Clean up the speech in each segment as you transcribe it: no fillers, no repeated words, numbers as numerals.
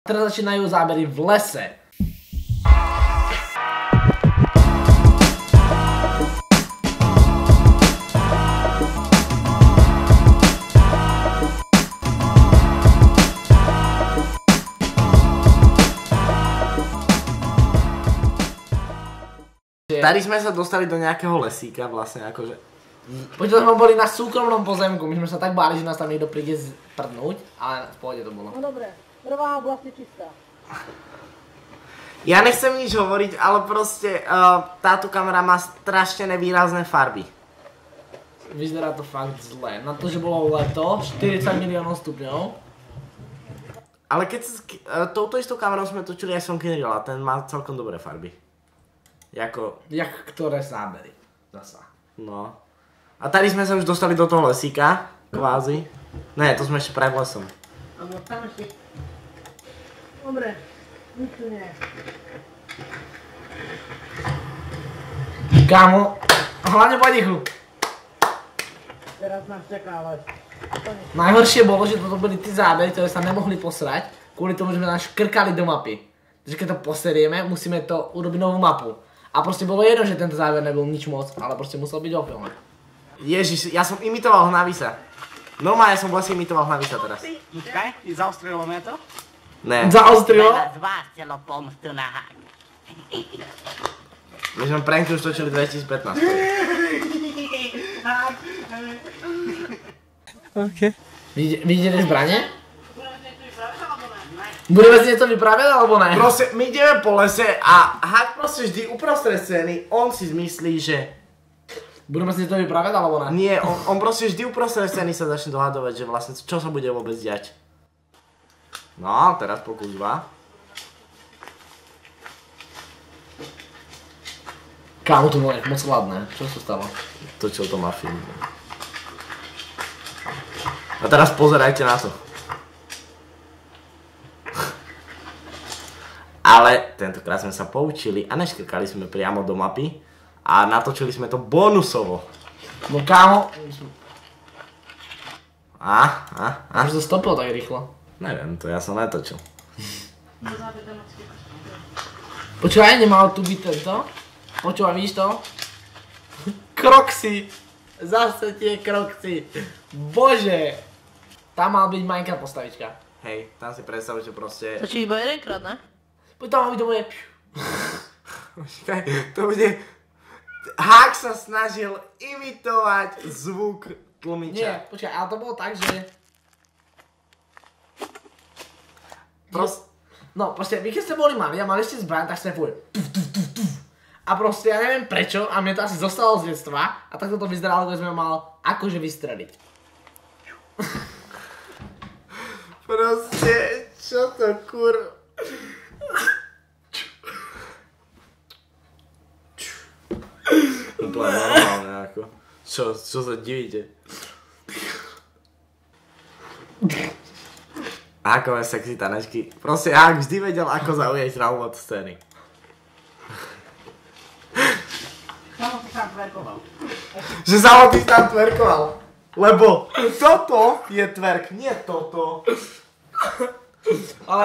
Teraz začínajú zábery v lese. Tady sme sa dostali do nejakého lesíka vlastne akože. Počkaj, sme boli na súkromnom pozemku, my sme sa tak báli, že nás tam niekto príde prdnúť, ale v pohode to bolo. No dobre, prvá oblasť je čistá. Ja nechcem nič hovoriť, ale proste táto kamera má strašne nevýrazné farby. Vyzerá to fakt zle. Na to, že bolo leto, 40 miliónov stupňov. Ale keď touto istou kamerou sme točili aj Sonky Reel a ten má celkom dobré farby. Jako... Jak ktoré zábery. Zasa. No. A tady sme sa už dostali do toho lesíka, kvázi. Ne, to sme ešte pred lesom. Áno, tam ešte. Dobre, nič tu nie. Kámo, hlavne potichu. Teraz nás čaká les. Najhoršie bolo, že toto boli tí zábery, ktoré sa nemohli posrať, kvôli tomu, že sme nás škrkali do mapy. Takže keď to poserieme, musíme to urobiť novú mapu. A proste bolo jedno, že tento záver nebol nič moc, ale proste musel byť ofilné. Ježiš, ja som imitoval Hnavisa. Normálne som vlastne imitoval Hnavisa teraz. Počkaj, zaostrilo mňa to? Ne. Zaostrilo? Veľa z vás chcelo pomstu na hák. My sme pranky už točili 2015. OK. Vidíte zbranie? Budeme si niečo vypraviať, alebo ne? Proste, my ideme po lese a Hák proste vždy uprostred scény, on si zmyslí, že... Budeme si niečo vypraviať, alebo ne? Nie, on proste vždy uprostred scény sa začne dohadovať, že vlastne čo sa bude vôbec diať. No, teraz pokus 2. Kámo, to bolo moc hladné. Čo sa stalo? Točil to má film. A teraz pozerajte na to. Ale tentokrát sme sa poučili a neškrkali sme priamo do mapy a natočili sme to bonusovo. No kámo... Až to stopilo tak rýchlo? Neviem, to ja som netočil. Počúvaj, nemal tu byť tento? Počúvaj, vidíš to? Kroxy! Zase tie kroxy! Bože! Tam mal byť Minecraft postavička. Hej, tam si predstav, že proste... Točí iba jedenkrát, ne? Poď tam, to bude... Počkaj, to bude... Hák sa snažil imitovať zvuk tlmiča. Nie, počkaj, ale to bolo tak, že... No, proste, vy keď ste boli mali a mali ste zbraň, tak ste povie... A proste, ja neviem prečo, a mne to asi zostalo z detstva, a takto to vyzeralo, keď sme mal akože vystreliť. Proste, čo to kur... Úplne normálne ako. Čo sa divíte? Hákové sexy tanečky. Proste Hák vždy vedel, ako zaujať na úvod scény. Samotný sám tverkoval. Že samotný tam tverkoval. Lebo toto je tverk, nie toto. Ale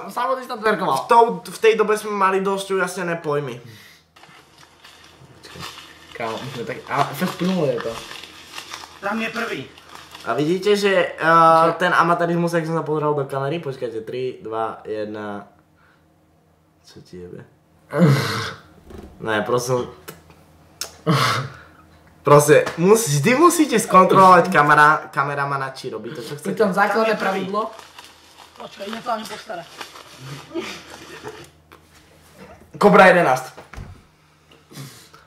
samotný si tam tverkoval. V tej dobe sme mali dosť ujasnené pojmy. Kámo, my sme tak... A fakt plnulo je to. Tam je prvý. A vidíte, že ten amatérizmus, jak som sa pozeral do kamery, počkajte, 3, 2, 1... Co ti jebe? Ne, prosím... Proste, vždy musíte skontrolovať kameramana, či robí to, čo Pri chcete. tom základné pravidlo. Počkaj, idem sa o ňu postarať. Kobra 11.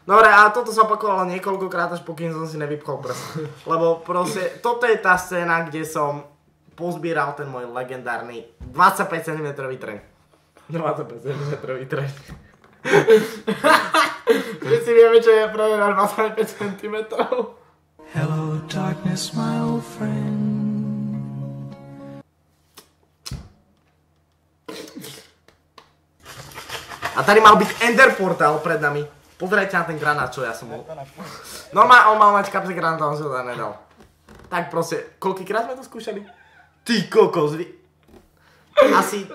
Dobre, a toto sa opakovalo niekoľkokrát, až pokým som si nevypchol prst. Lebo proste, toto je tá scéna, kde som pozbieral ten môj legendárny 25 cm treň. 25 cm treň. Všetci vieme, čo je práve na 25 cm. Hello, darkness, my old friend. A tady mal byť Ender Portal pred nami. Pozerajte na ten granát, čo ja som bol. Normálne, on mal mať kapse granát, on sa to nedal. Tak proste, koľkýkrát sme to skúšali? Ty kokos, asi...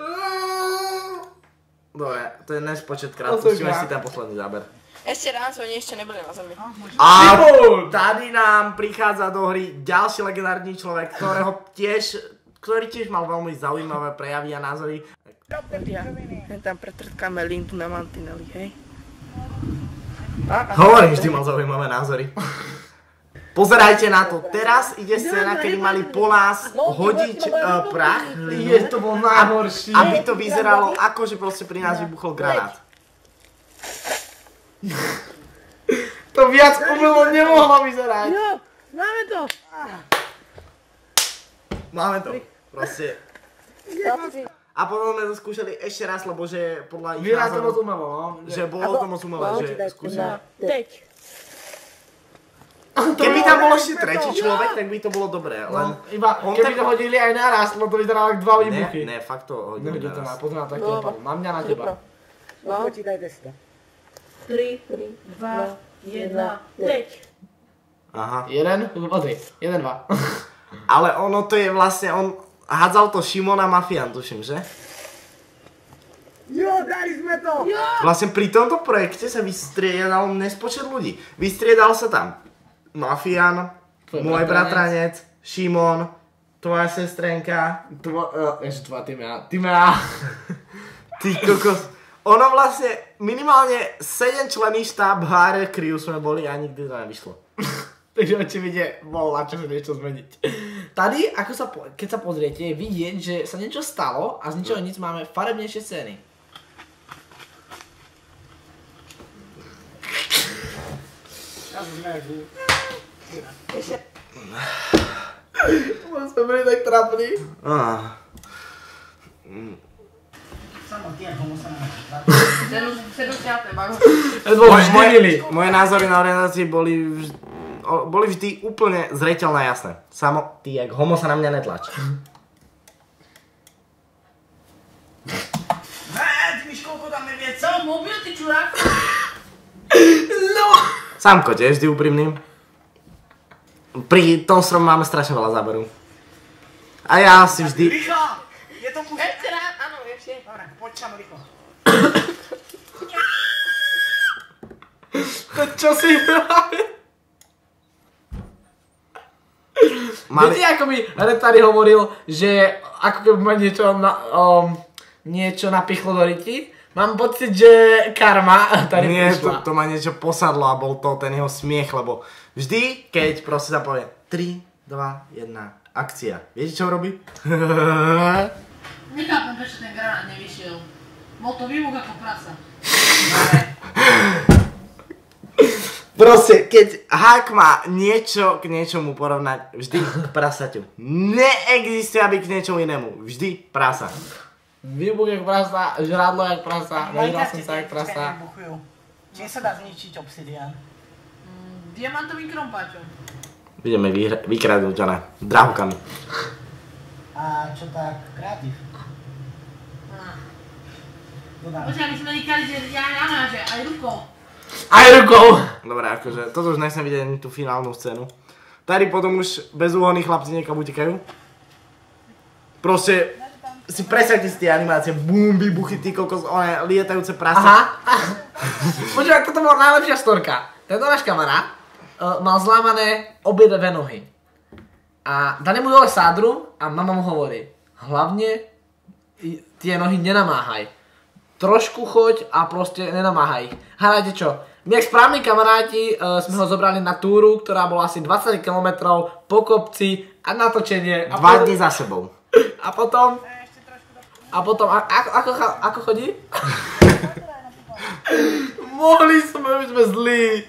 Dobre, to je nespočet krát, pustíme si ten posledný záber. Ešte raz, oni ešte neboli na zemi. A tady nám prichádza do hry ďalší legendárny človek, ktorý tiež mal veľmi zaujímavé prejavy a názory. Tam pretrtkáme lintu na mantineli, hej? Hovorím, vždy mal zaujímavé názory. Pozerajte na to, teraz ide scéna, kedy mali po nás hodiť prach, hlínu, To bol najhorší. aby to vyzeralo ako, že proste pri nás vybuchol granát. To viac umelo nemohlo vyzerať. Jo, máme to! Máme to, proste. A potom sme to skúšali ešte raz, lebo že podľa ich Vyzerá to moc názoru, umelo, no. že bolo to moc umelé, že skúsime. Teď. Keby tam bol ešte tretí človek, tak by to bolo dobré, len... Iba, on keby tak- to hodili aj naraz, no to vyzeralo ako dva výbuchy. Ne, fakt to hodíme Nehodí to na, naraz. pozri na to, ako to dopadlo. Mám mňa na teba. No. Počítaj 10. 3, 2, 1, teď. Aha. Jeden, pozri, 1, 2. Ale ono to je vlastne, on hádzal to Šimona Mafián, tuším, že? Jo, dali sme to! Vlastne pri tomto projekte sa vystriedal nespočet ľudí. Vystriedal sa tam Mafián, Tvoj môj bratranec. bratranec, Šimon, tvoja sestrenka. Ešte 2, tým ja. Ty kokos. Ono vlastne minimálne 7 člení štáb HR Crew sme boli a nikdy to nevyšlo. Takže očividne bol na čo sa niečo zmeniť. Tady, keď sa pozriete, je vidieť, že sa niečo stalo a z ničoho nic máme farebnejšie scény. Sme byli tak trapní. Moje názory na orientácii boli vždy úplne zreteľné a jasné. Samo, ty jak homo sa na mňa netlač. Víš, koľko tam je věcí? Co, mobil, ty čurák? Sámko, tiež vždy úprimný. Pri tom strom máme strašne veľa záberov. A ja si vždy... Rýchlo! Je to už... Ešte raz, áno, ešte. Dobre, poď tam rýchlo. To čo si práve? Viete, ako mi Retari hovoril, že ako keby ma niečo napichlo do ryti? Mám pocit, že karma tady Nie, prišla. to ma niečo posadlo a bol to ten jeho smiech, lebo vždy, keď proste sa povie 3, 2, 1, akcia. Viete, čo robí? Nechápem, prečo ten granát nevyšiel. Bol to výbuch ako prasa. Proste, keď hák má niečo k niečomu porovnať, vždy k prasaťu. Neexistuje, aby k niečomu inému. Vždy prasa. Výbuch jak prasa, žrádlo jak prasa, vyhral som sa jak prasa. Čím sa dá zničiť obsidian? Diamantovým krompáčom. Ideme vykradnúť, ne? Drahokami. A čo tak kreatív? Dodám. Počkaj, my sme nikali, že ja namáže, aj rukou. Aj rukou! Dobre, akože, toto už nechcem vidieť ani tú finálnu scénu. Tady potom už bezúhonní chlapci niekam utekajú. Proste, si predstavte si tie animácie, bum, výbuchy, ty kokos, one lietajúce prasa. Aha. Počúvaj, toto bola najlepšia storka. Tento náš kamarát mal zlámané obe dve nohy. A dali mu dole sádru a mama mu hovorí, hlavne tie nohy nenamáhaj. Trošku choď a proste nenamáhaj ich. Hádajte čo? My jak správni kamaráti sme ho zobrali na túru, ktorá bola asi 20 km po kopci a natočenie. 2 dní za sebou. A potom... Ako chodí? Mohli sme, my sme zlí.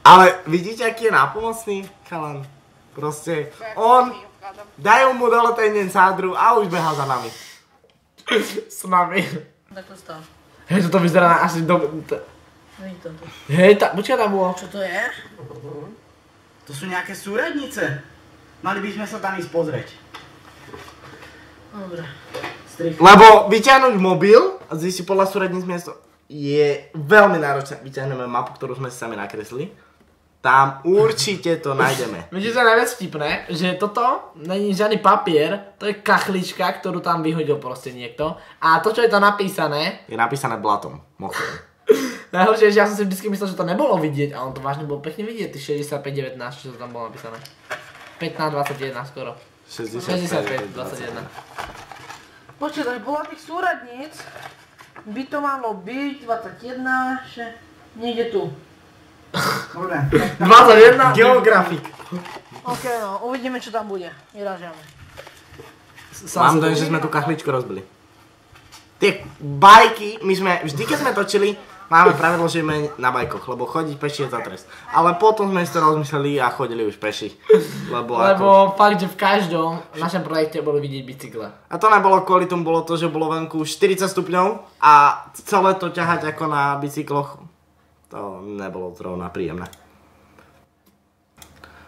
Ale vidíte, aký je nápomocný, chalan? Proste, dajú mu dole ten deň sádru a už behá za nami. S nami. Tak to stalo. Hej, toto vyzerá asi do... Není to tu. Hej, počkaj, tam bolo. Čo to je? To sú nejaké súradnice. Mali by sme sa tam ísť pozrieť. Dobre. Lebo vyťahnuť mobil a zistiť podľa súradníc miesto je veľmi náročné. Vyťahneme mapu, ktorú sme si sami nakreslili. Tam určite to nájdeme. Viete, čo je najviac vtipné? Že toto není žiadny papier, to je kachlička, ktorú tam vyhodil proste niekto. A to, čo je tam napísané... Je napísané blatom, mochom. Najhoršie, že ja som si vždy myslel, že to nebolo vidieť, a on to vážne bolo pekne vidieť, tých 65-19, čo tam bolo napísané. 15-21 skoro. 65-21. Počkaj, bola tých súradníc, by to malo byť 21, že niekde tu. Dobre. 21? Geografik. OK, no, uvidíme, čo tam bude. Vyrážame. Mám dojem, že sme tú kachličku rozbili. Tie bajky, my sme, vždy keď sme točili, máme pravidlo, že ideme na bajkoch, lebo chodiť peši je za trest. Ale potom sme si to rozmysleli a chodili už peši. Lebo Fakt, že v každom našom projekte boli vidieť bicykle. A to nebolo kvôli tomu, bolo to, že bolo venku 40 stupňov a celé to ťahať ako na bicykloch, to nebolo zrovna príjemné.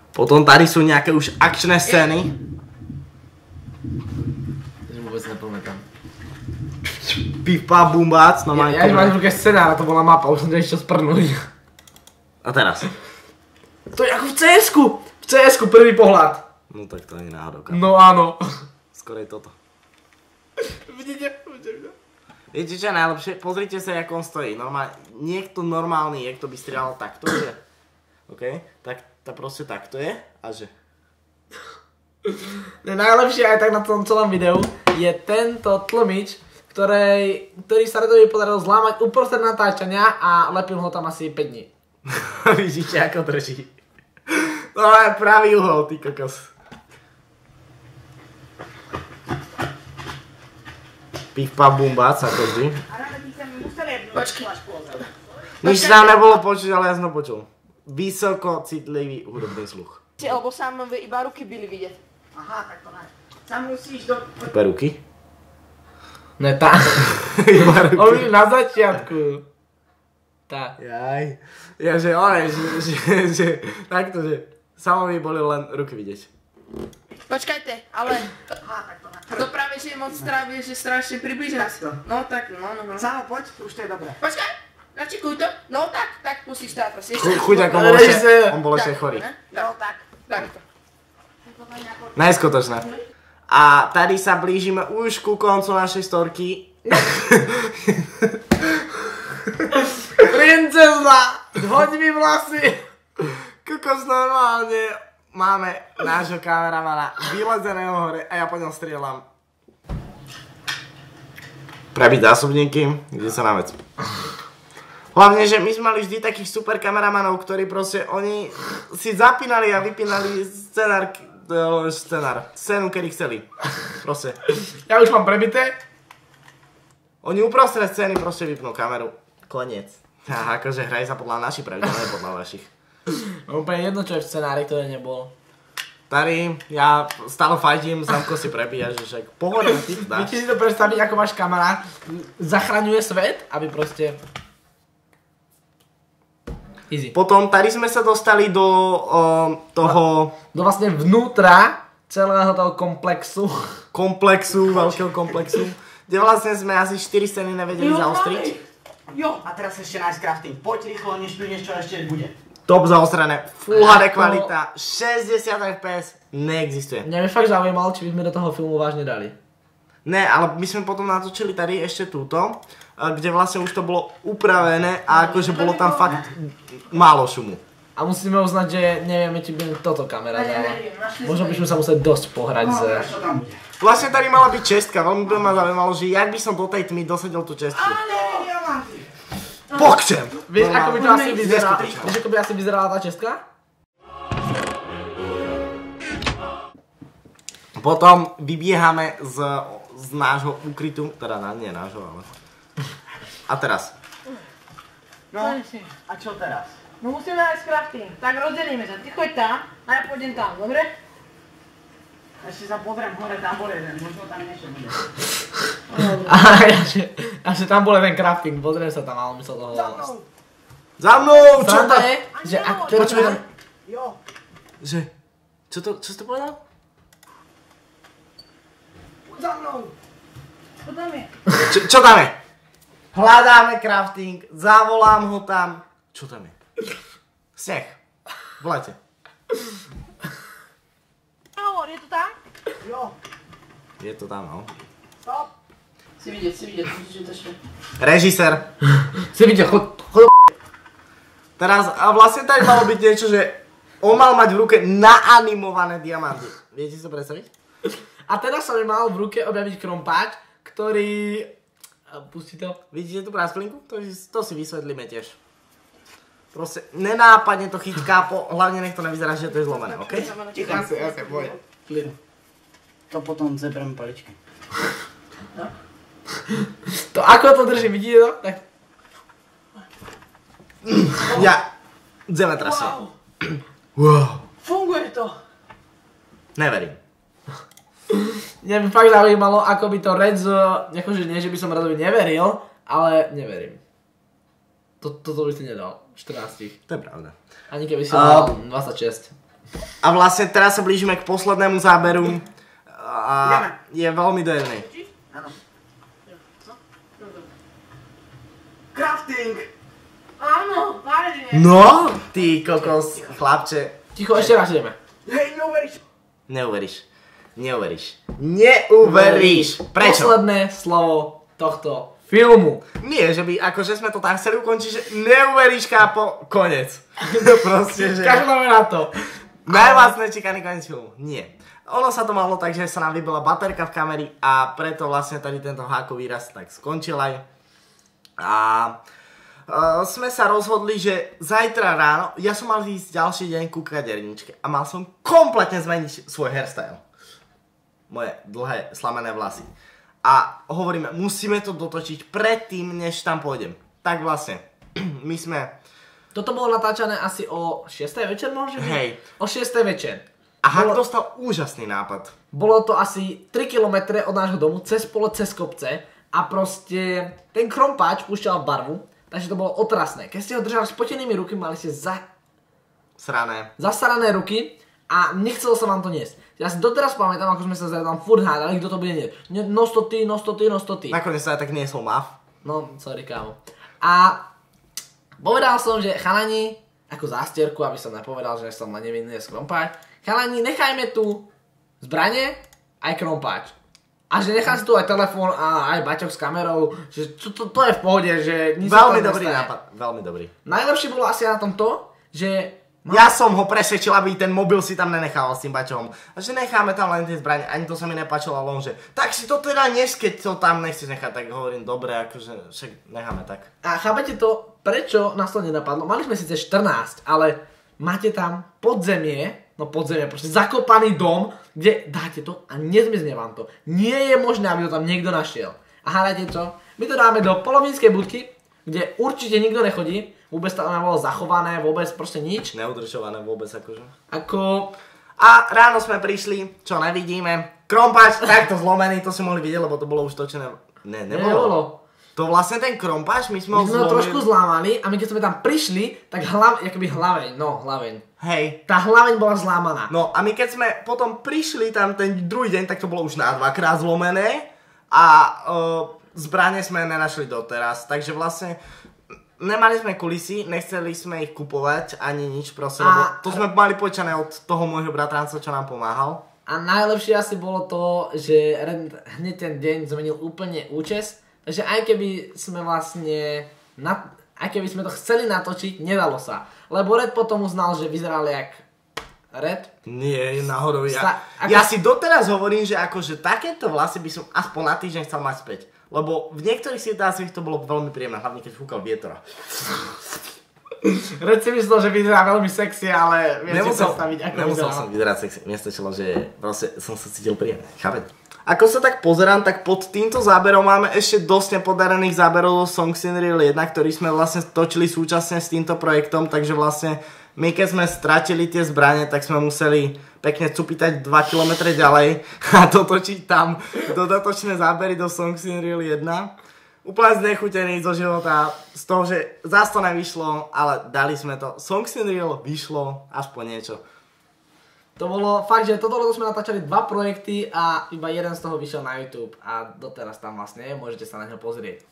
Potom tady sú nejaké už akčné scény. Ja vôbec nepamätám. Pipa, bumbác, no mám Ja mám v ruke scenár a to bola mapa, už som to ešte sprnúť. A teraz? To je ako v CS-ku! V CS-ku prvý pohľad. No tak to nie je náhodou. No áno. Skoro je toto. Vidíte? Viete čo je najlepšie? Pozrite sa, jak on stojí. Niekto normálny, jak to by strieľal takto, že? OK? Tak to proste takto je a že? Najlepšie aj tak na tom celom videu je tento tlmič, ktorý sa Redovi podarilo zlámať uprostred natáčania a lepil ho tam asi 5 dní. Vidíte, ako drží. No je pravý uhol, ty kokos. Pipa bumbác, ako vždy. Nič tam nebolo počuť, ale ja som to počul. Vysoko citlivý hudobný sluch. Alebo sám iba ruky byli vidieť. Aha, tak to ne. Sam musíš do... Peruky? Ne, tá. Iba ruky. On je na začiatku. Tá. Jaj. Ja, že one, že takto, že Samovi boli len ruky vidieť. Počkajte, ale... To práve, že je moc strávie, že strašne približia. No tak, no. Samo poď, už to je dobré. Počkaj, načikuj to. No tak pustíš táto. Chuť, ako on bol ešte chorý. No tak. Takto. Najskutočné. A tady sa blížime už ku koncu našej storky. Princezna! Hoď mi vlasy! Kokos, normálne máme nášho kameramana vylezeného hore a ja po ňom strieľam. Prebiť zásobníky, kde sa na vec. Hlavne, že my sme mali vždy takých super kameramanov, ktorí proste, oni si zapínali a vypínali scénu, kedy chceli. Proste. Ja už mám prebité. Oni uprostred scény proste vypnú kameru. Koniec. A akože hraje sa podľa našich pravidel, ne podľa vašich. Úplne jedno, čo je v scenári, ktoré nebolo. Tady, ja stále fajtím, Samko si prebíja, že však pohodne, ty dáš. Viete si to predstaviť, ako váš kamarát zachraňuje svet, aby proste... Easy. Potom tady sme sa dostali do toho... Do vlastne vnútra celého toho komplexu. Veľkého komplexu, kde vlastne sme asi 4 scény nevedeli zaostriť. Jo, a teraz ešte nájsť crafting. Poď rýchlo, než prídeš, čo ešte bude. Top zaostrené, Full HD kvalita, 60 fps, neexistuje. Mňa by fakt zaujímalo, či by sme do toho filmu vážne dali. Ne, ale my sme potom natočili tady ešte túto, kde vlastne už to bolo upravené a akože bolo tam fakt málo šumu. A musíme uznať, že nevieme, či by toto kamera dala. Možno by sme sa museli dosť pohrať z... Vlastne tady mala byť čestka, veľmi by ma zaujímalo, že jak by som do tej tmy dosadil tú čestku. Pokčem! Vieš, ako by to asi vyzerala? Vieš, ako by asi vyzerala tá čestka? Potom vybiehame z nášho ukrytu, teda nie nášho, ale... A teraz. No, a čo teraz? No musíme nájsť crafting. Tak rozdelíme sa. Ty choď tam a ja pôjdem tam, dobre? Ešte sa pozriem hore, tam bol jeden, možno tam niečo bude. Ja že tam bol jeden crafting, pozriem sa tam, ale myslel toho... Za mnou! Čo Sranda tam? je, že ak... Počuj tam... Jo. Že? Čo si to povedal? Za mnou. Čo tam je? Čo tam je? Hľadáme crafting, zavolám ho tam. Čo tam je? Sneh. Volajte. Hovor, je to tam? Jo. Je to tam, no. Stop. Si vidieť, musíš to ešte. Režisér. Si vidíte, chod Teraz, a vlastne tady malo byť niečo, že on mal mať v ruke naanimované diamanty. Viete si to predstaviť? A teraz sa mi mal v ruke objaviť krompáč, ktorý... Pustí to. Vidíte tú prasklinku? To si vysvetlíme tiež. Proste nenápadne to chyť kápo, hlavne nech to nevyzerá, že to je zlomené, okej? Jasne, boj. Klid. To potom zebereme paličky. To ako to drží, vidíte to? Tak... Ja, ideme teraz. Wow. Funguje to. Neverím. Mňa by fakt zaujímalo, ako by to Reds, akože nie, že by som Redovi neveril, ale neverím. Toto by si nedal, 14. To je pravda. Ani keby si mal 26. A vlastne teraz sa blížime k poslednému záberu. A je veľmi dojemný. Áno. Crafting! Áno, vážne. No, ty kokos, chlapče. Ticho, ešte raz ideme. Hej, neuveríš. Neuveríš. Prečo? Posledné slovo tohto filmu. Nie, že by, akože sme to tak chceli ukončiť, že neuveríš, kápo, konec. Proste, že... Každému na to. Najviac nečakaný koniec filmu. Nie. Ono sa to malo tak, že sa nám vybila baterka v kamery a preto vlastne tady tento hákový raz tak skončil aj. A sme sa rozhodli, že zajtra ráno, ja som mal ísť ďalší deň ku kaderničke a mal som kompletne zmeniť svoj hairstyle. Moje dlhé slamené vlasy. A hovoríme, musíme to dotočiť predtým, než tam pôjdem. Tak vlastne, my sme... Toto bolo natáčané asi o 6. večer možno? Hej. O 6. večer. A Hak dostal úžasný nápad. Bolo to asi 3 km od nášho domu, cez pole, cez kopce a proste ten krompáč púšťal barvu, takže to bolo otrasné. Keď ste ho držali spotenými ruky, mali ste zasarané ruky a nechcelo sa vám to niesť. Ja si doteraz pamätám, ako sme sa tam furt hádali, kto to bude nieť. Nos to ty. Nakoniec sa aj tak niesol Mav. No, sorry kámo. A povedal som, že chalani, ako zástierku, aby som nepovedal, že som na nevinný krompáč, chalani, nechajme tu zbrane aj krompáč. A že nechám si tu aj telefón a aj baťok s kamerou, že to je v pohode, že nič sa tam Veľmi dobrý nestane. nápad, veľmi dobrý. Najlepšie bolo asi na tom to, že... Ja som ho presvedčil, aby ten mobil si tam nenechal s tým baťom. A že necháme tam len tie zbrane, ani to sa mi nepáčilo, ale on že tak si to teda nes, keď to tam nechceš nechať, tak hovorím, dobre, akože však necháme tak. A chápete to, prečo nás to nenapadlo? Mali sme síce 14, ale máte tam podzemie, proste zakopaný dom, kde dáte to a nezmizne vám to. Nie je možné, aby to tam niekto našiel. A hádajte čo? My to dáme do polovníckej budky, kde určite nikto nechodí, vôbec tam nebolo zachované, vôbec proste nič. Neudržované vôbec akože. A ráno sme prišli, čo nevidíme. Krompáč, takto zlomený, to si mohli vidieť, lebo to bolo už točené. Nebolo. To vlastne ten krompáč, my sme ho zlomili. Trošku zlámali a my keď sme tam prišli, tak hlaveň. Hej. Tá hlaveň bola zlámaná. No a my keď sme potom prišli tam ten druhý deň, tak to bolo už na 2-krát zlomené a zbrane sme nenašli doteraz, takže vlastne nemali sme kulisy, nechceli sme ich kupovať ani nič proste, lebo to sme mali počané od toho môjho bratranca, čo nám pomáhal. A najlepšie asi bolo to, že hneď ten deň zmenil úplne účes, takže aj keby sme vlastne, aj keby sme to chceli natočiť, nedalo sa. Lebo Red potom uznal, že vyzeral jak Red. Nie, náhodou. Ja si doteraz hovorím, že akože takéto vlasy by som aspoň na týždeň chcel mať späť. Lebo v niektorých situáciách to bolo veľmi príjemné, hlavne keď fúkal vietor. Red si myslel, že vyzerá veľmi sexy, ale viem si predstaviť, ako nemusel som vyzerať sexy, mne stačilo, že proste som sa cítil príjemne, chápete? Ako sa tak pozerám, tak pod týmto záberom máme ešte dosť nepodarených záberov do Songs in Real 1, ktorý sme vlastne točili súčasne s týmto projektom, takže vlastne my keď sme stratili tie zbrane, tak sme museli pekne cupitať 2 km ďalej a dotočiť tam dodatočné zábery do Songs in Real 1. Úplne znechutený zo života, z toho, že zás to nevyšlo, ale dali sme to. Songs in Real vyšlo, aspoň niečo. To bolo fakt, že toto sme natáčali 2 projekty a iba jeden z toho vyšiel na YouTube a doteraz tam vlastne je, môžete sa na ňo pozrieť.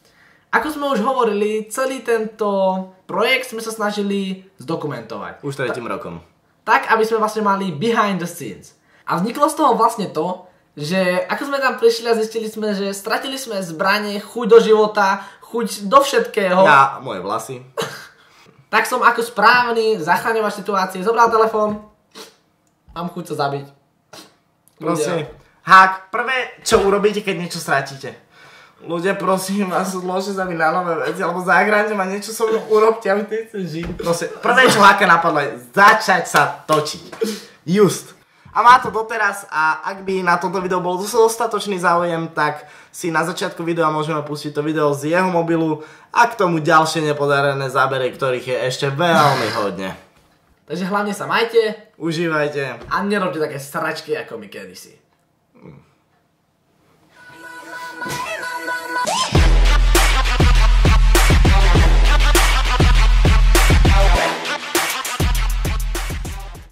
Ako sme už hovorili, celý tento projekt sme sa snažili zdokumentovať. Už 3. rokom. tak aby sme vlastne mali behind the scenes. A vzniklo z toho vlastne to, že ako sme tam prišli a zistili sme, že stratili sme zbranie, chuť do života, chuť do všetkého. Ja, moje vlasy. Tak som ako správny zachraňovač situácie zobral telefón, mám chuť sa zabiť. Prosím, hák, prvé, čo urobíte, keď niečo stratíte? Ľudia, prosím vás, zložte sa mi na nové veci, alebo zahráňte ma, niečo so mnou urobte, aby ty chceš žiť. Prosím, prvé, čo Háka napadlo, je začať sa točiť. Just. A má to doteraz a ak by na toto video bol dostatočný záujem, tak si na začiatku videa môžeme pustiť to video z jeho mobilu a k tomu ďalšie nepodarené zábery, ktorých je ešte veľmi hodne. Takže hlavne sa majte Užívajte. a nerobte také sračky ako my kedysi.